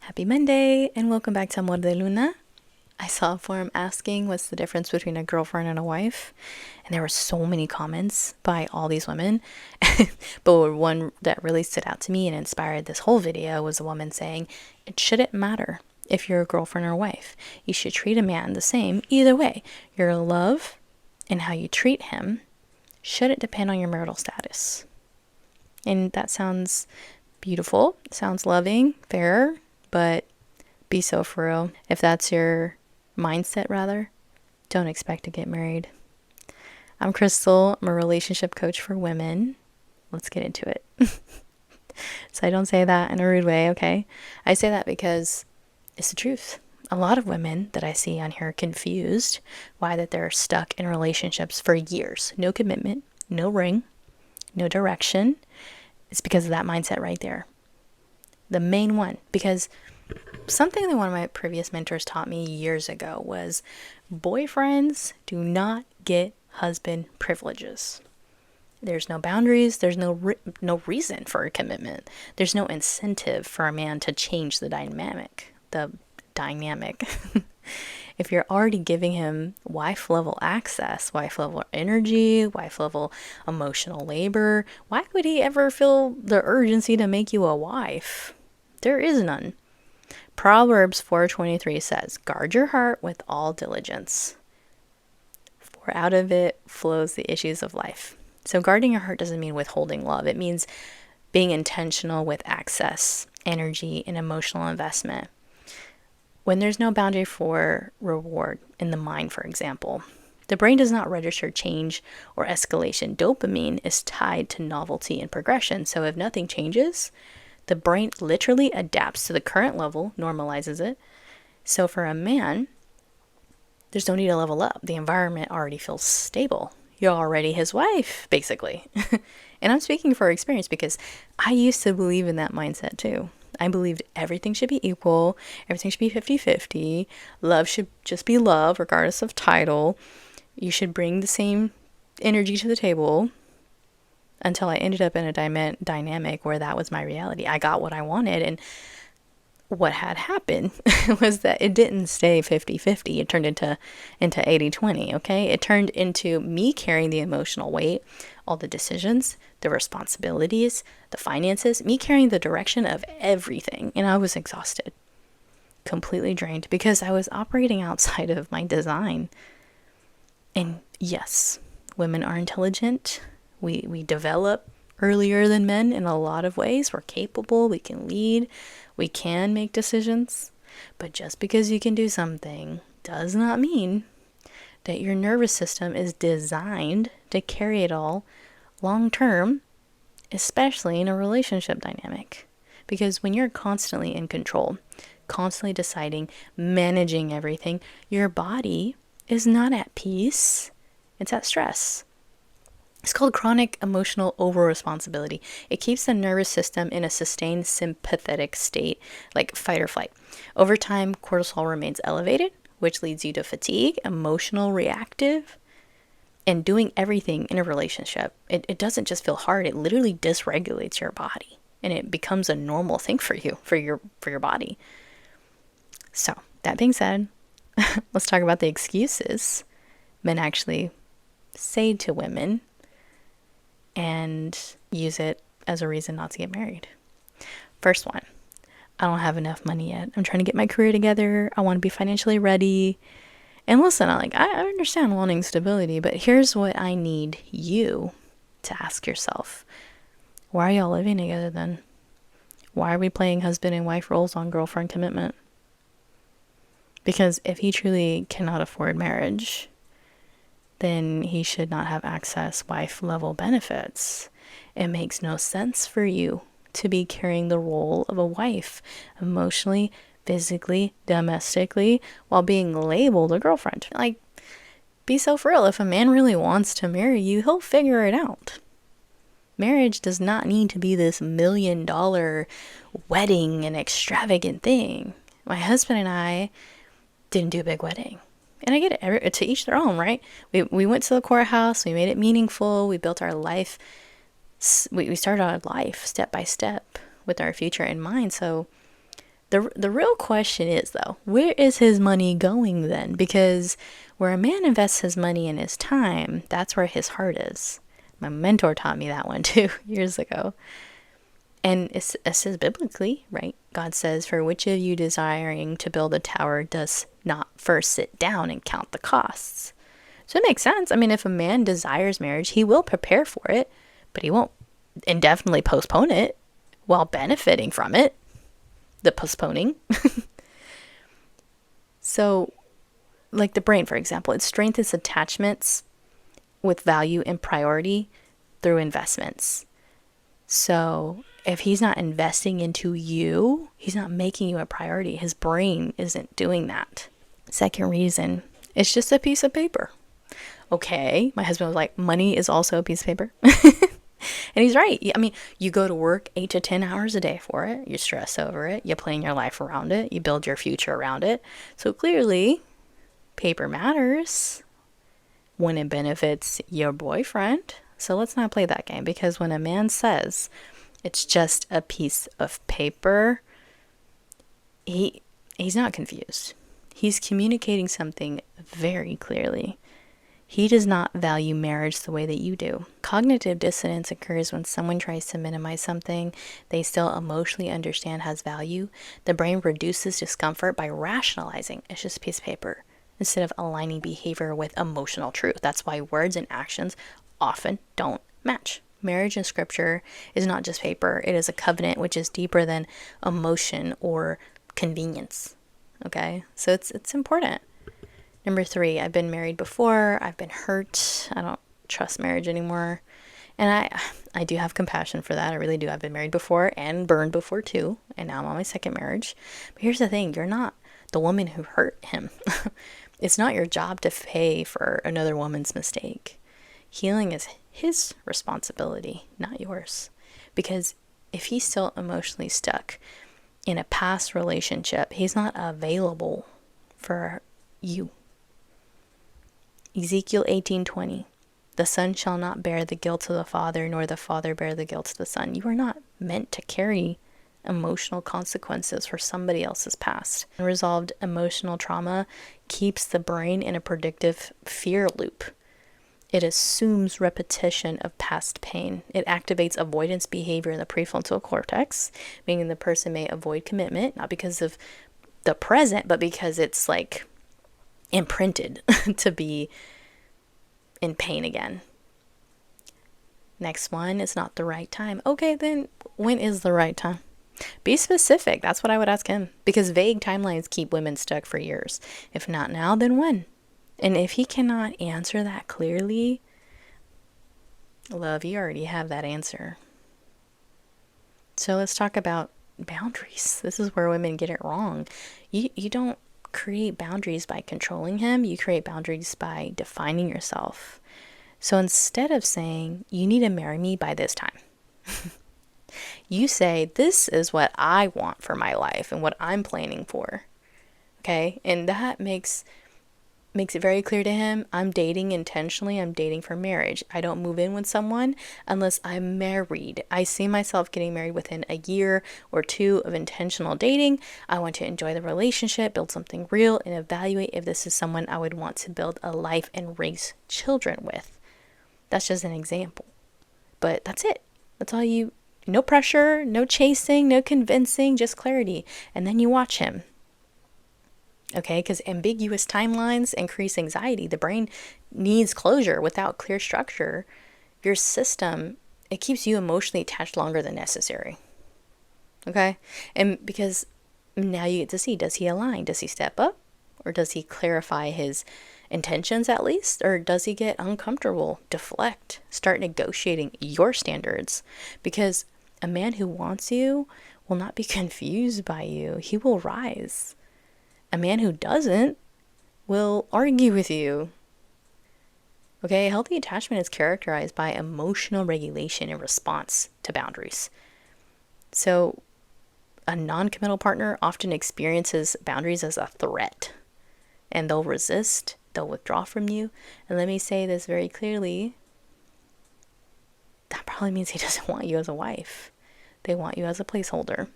Happy Monday and welcome back to Amor de Luna. I saw a forum asking what's the difference between a girlfriend and a wife, and there were so many comments by all these women. But one that really stood out to me and inspired this whole video was a woman saying, it shouldn't matter if you're a girlfriend or a wife. You should treat a man the same either way. Your love and how you treat him shouldn't depend on your marital status. And that sounds beautiful, sounds loving, fair, but be so for real. If that's your mindset, rather, don't expect to get married. I'm Crystal. I'm a relationship coach for women. Let's get into it. So I don't say that in a rude way, okay? I say that because it's the truth. A lot of women that I see on here are confused why that they're stuck in relationships for years. No commitment, no ring, no direction. It's because of that mindset right there. The main one. Because something that one of my previous mentors taught me years ago was boyfriends do not get husband privileges. There's no boundaries. There's no reason for a commitment. There's no incentive for a man to change the dynamic. If you're already giving him wife level access, wife level energy, wife level emotional labor, why would he ever feel the urgency to make you a wife? There is none. Proverbs 4:23 says, guard your heart with all diligence, for out of it flows the issues of life. So guarding your heart doesn't mean withholding love. It means being intentional with access, energy, and emotional investment. When there's no boundary for reward in the mind, for example, the brain does not register change or escalation. Dopamine is tied to novelty and progression. So if nothing changes, the brain literally adapts to the current level, normalizes it. So for a man, there's no need to level up. The environment already feels stable. You're already his wife, basically. And I'm speaking for experience because I used to believe in that mindset too. I believed everything should be equal. Everything should be 50-50. Love should just be love, regardless of title. You should bring the same energy to the table. Until I ended up in a dynamic where that was my reality. I got what I wanted, and what had happened was that it didn't stay 50-50. It turned into 80-20, okay? It turned into me carrying the emotional weight, all the decisions, the responsibilities, the finances, me carrying the direction of everything, and I was exhausted, completely drained, because I was operating outside of my design. And yes, women are intelligent. We develop earlier than men in a lot of ways. We're capable, we can lead, we can make decisions. But just because you can do something does not mean that your nervous system is designed to carry it all long term, especially in a relationship dynamic. Because when you're constantly in control, constantly deciding, managing everything, your body is not at peace. It's at stress. It's called chronic emotional over-responsibility. It keeps the nervous system in a sustained sympathetic state, like fight or flight. Over time, cortisol remains elevated, which leads you to fatigue, emotional reactive, and doing everything in a relationship. It doesn't just feel hard, it literally dysregulates your body. And it becomes a normal thing for you, for your body. So, that being said, let's talk about the excuses men actually say to women and use it as a reason not to get married. First one, I don't have enough money yet. I'm trying to get my career together. I want to be financially ready. And listen, I understand wanting stability, but here's what I need you to ask yourself. Why are y'all living together then? Why are we playing husband and wife roles on girlfriend commitment? Because if he truly cannot afford marriage, then he should not have access wife level benefits. It makes no sense for you to be carrying the role of a wife emotionally, physically, domestically, while being labeled a girlfriend. Like, be so for real. If a man really wants to marry you, he'll figure it out. Marriage does not need to be this $1 million wedding and extravagant thing. My husband and I didn't do a big wedding. And I get it, to each their own, right? We went to the courthouse, we made it meaningful, we built our life, we started our life step by step with our future in mind. So The real question is, though, where is his money going then? Because where a man invests his money and his time, that's where his heart is. My mentor taught me that one too years ago. And it says biblically, right? God says, "For which of you desiring to build a tower does not first sit down and count the costs?" So it makes sense. I mean, if a man desires marriage, he will prepare for it, but he won't indefinitely postpone it while benefiting from it, the postponing. So, like the brain, for example, it strengthens attachments with value and priority through investments. So, if he's not investing into you, he's not making you a priority. His brain isn't doing that. Second reason, it's just a piece of paper. Okay, my husband was like, money is also a piece of paper. And he's right. I mean, you go to work 8 to 10 hours a day for it. You stress over it. You plan your life around it. You build your future around it. So clearly, paper matters when it benefits your boyfriend. So let's not play that game, because when a man says it's just a piece of paper, he's not confused. He's communicating something very clearly. He does not value marriage the way that you do. Cognitive dissonance occurs when someone tries to minimize something they still emotionally understand has value. The brain reduces discomfort by rationalizing it's just a piece of paper instead of aligning behavior with emotional truth. That's why words and actions often don't match. Marriage in scripture is not just paper. It is a covenant which is deeper than emotion or convenience. Okay? So it's important. Number 3, I've been married before. I've been hurt. I don't trust marriage anymore. And I do have compassion for that. I really do. I've been married before and burned before too. And now I'm on my second marriage. But here's the thing. You're not the woman who hurt him. It's not your job to pay for another woman's mistake. Healing is his responsibility, not yours. Because if he's still emotionally stuck in a past relationship, he's not available for you. Ezekiel 18:20. The son shall not bear the guilt of the father, nor the father bear the guilt of the son. You are not meant to carry emotional consequences for somebody else's past. Unresolved emotional trauma keeps the brain in a predictive fear loop. It assumes repetition of past pain. It activates avoidance behavior in the prefrontal cortex, meaning the person may avoid commitment, not because of the present, but because it's like imprinted to be in pain again. Next one, it's not the right time. Okay, then when is the right time? Be specific. That's what I would ask him, because vague timelines keep women stuck for years. If not now, then when? And if he cannot answer that clearly, love, you already have that answer. So let's talk about boundaries. This is where women get it wrong. You don't create boundaries by controlling him. You create boundaries by defining yourself. So instead of saying, you need to marry me by this time, you say, this is what I want for my life and what I'm planning for. Okay? And that makes it very clear to him, I'm dating intentionally. I'm dating for marriage. I don't move in with someone unless I'm married. I see myself getting married within a year or 2 of intentional dating. I want to enjoy the relationship, build something real, and evaluate if this is someone I would want to build a life and raise children with. That's just an example. But that's it. That's all you, no pressure, no chasing, no convincing, just clarity. And then you watch him. Okay, because ambiguous timelines increase anxiety. The brain needs closure. Without clear structure, your system, it keeps you emotionally attached longer than necessary. Okay? And because now you get to see, does he align? Does he step up? Or does he clarify his intentions at least? Or does he get uncomfortable, deflect, start negotiating your standards? Because a man who wants you will not be confused by you. He will rise. A man who doesn't will argue with you. Okay, healthy attachment is characterized by emotional regulation in response to boundaries. So, a non-committal partner often experiences boundaries as a threat, and they'll resist, they'll withdraw from you. And let me say this very clearly, that probably means he doesn't want you as a wife. They want you as a placeholder.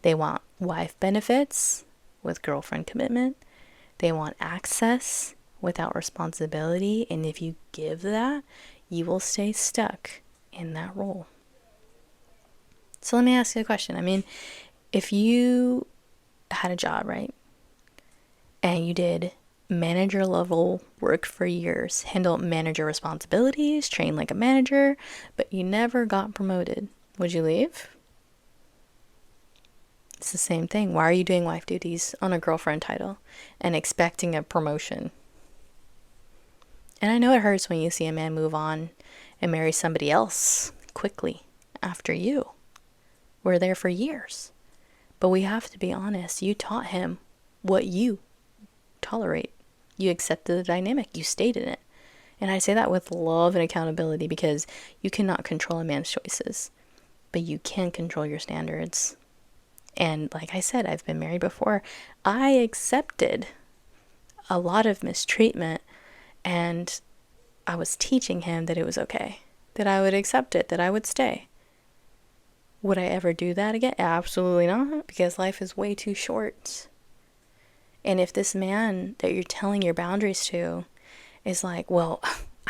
They want wife benefits with girlfriend commitment. They want access without responsibility. And if you give that, you will stay stuck in that role. So let me ask you a question. I mean, if you had a job, right? And you did manager level work for years, handle manager responsibilities, train like a manager, but you never got promoted, would you leave? It's the same thing. Why are you doing wife duties on a girlfriend title and expecting a promotion? And I know it hurts when you see a man move on and marry somebody else quickly after you. We're there for years. But we have to be honest. You taught him what you tolerate. You accepted the dynamic. You stayed in it. And I say that with love and accountability because you cannot control a man's choices, but you can control your standards. And like I said, I've been married before. I accepted a lot of mistreatment, and I was teaching him that it was okay, that I would accept it, that I would stay. Would I ever do that again? Absolutely not, because life is way too short. And if this man that you're telling your boundaries to is like, well,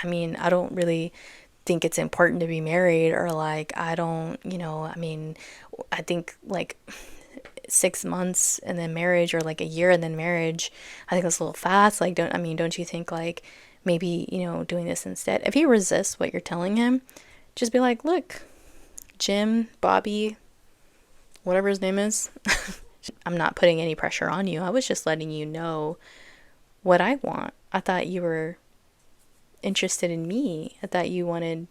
I mean, I don't really think it's important to be married, or like, I don't, I mean, I think like 6 months and then marriage, or like a year and then marriage, I think that's a little fast. Like, don't you think like maybe, doing this instead? If he resists what you're telling him, just be like, look, Jim, Bobby, whatever his name is, I'm not putting any pressure on you. I was just letting you know what I want. I thought you were interested in me. I thought you wanted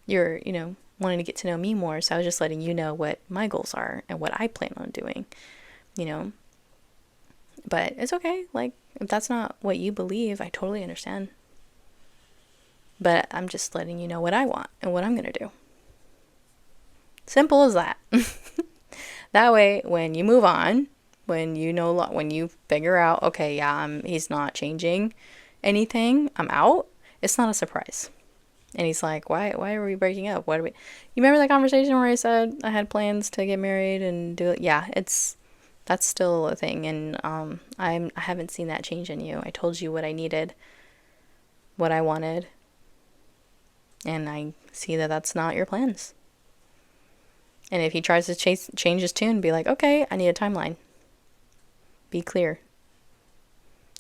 wanting to get to know me more. So I was just letting you know what my goals are and what I plan on doing, But it's okay. Like, if that's not what you believe, I totally understand. But I'm just letting you know what I want and what I'm going to do. Simple as that. That way, when you move on, when you figure out, okay, yeah, he's not changing anything, I'm out, it's not a surprise. And he's like, why are we breaking up? You remember that conversation where I said I had plans to get married and do it? Yeah, that's still a thing. And I haven't seen that change in you. I told you what I needed, what I wanted. And I see that that's not your plans. And if he tries to change his tune, be like, okay, I need a timeline. Be clear.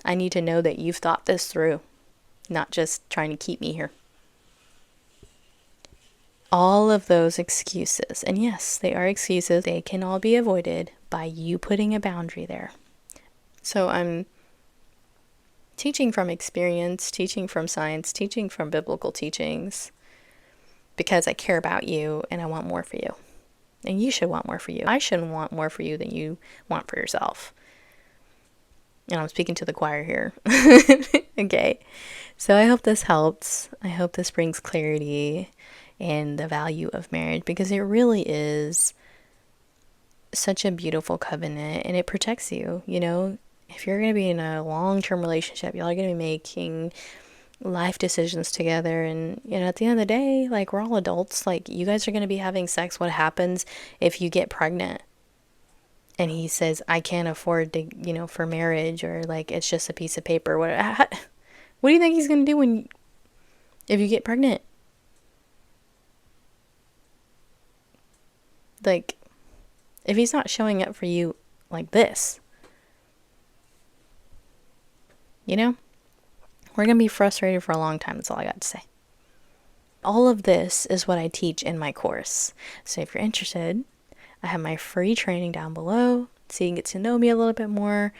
I need to know that you've thought this through, not just trying to keep me here. All of those excuses, and yes, they are excuses, they can all be avoided by you putting a boundary there. So I'm teaching from experience, teaching from science, teaching from biblical teachings, because I care about you and I want more for you. And you should want more for you. I shouldn't want more for you than you want for yourself. And I'm speaking to the choir here. Okay. So I hope this helps. I hope this brings clarity in the value of marriage, because it really is such a beautiful covenant, and it protects you. If you're going to be in a long-term relationship, y'all are going to be making life decisions together, and at the end of the day, like, we're all adults. Like, you guys are going to be having sex. What happens if you get pregnant and he says, I can't afford to, for marriage, or like, it's just a piece of paper? What do you think he's going to do if you get pregnant? Like, if he's not showing up for you like this, we're going to be frustrated for a long time. That's all I got to say. All of this is what I teach in my course. So if you're interested, I have my free training down below so you can get to know me a little bit more.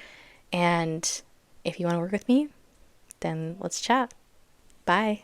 And if you want to work with me, then let's chat. Bye.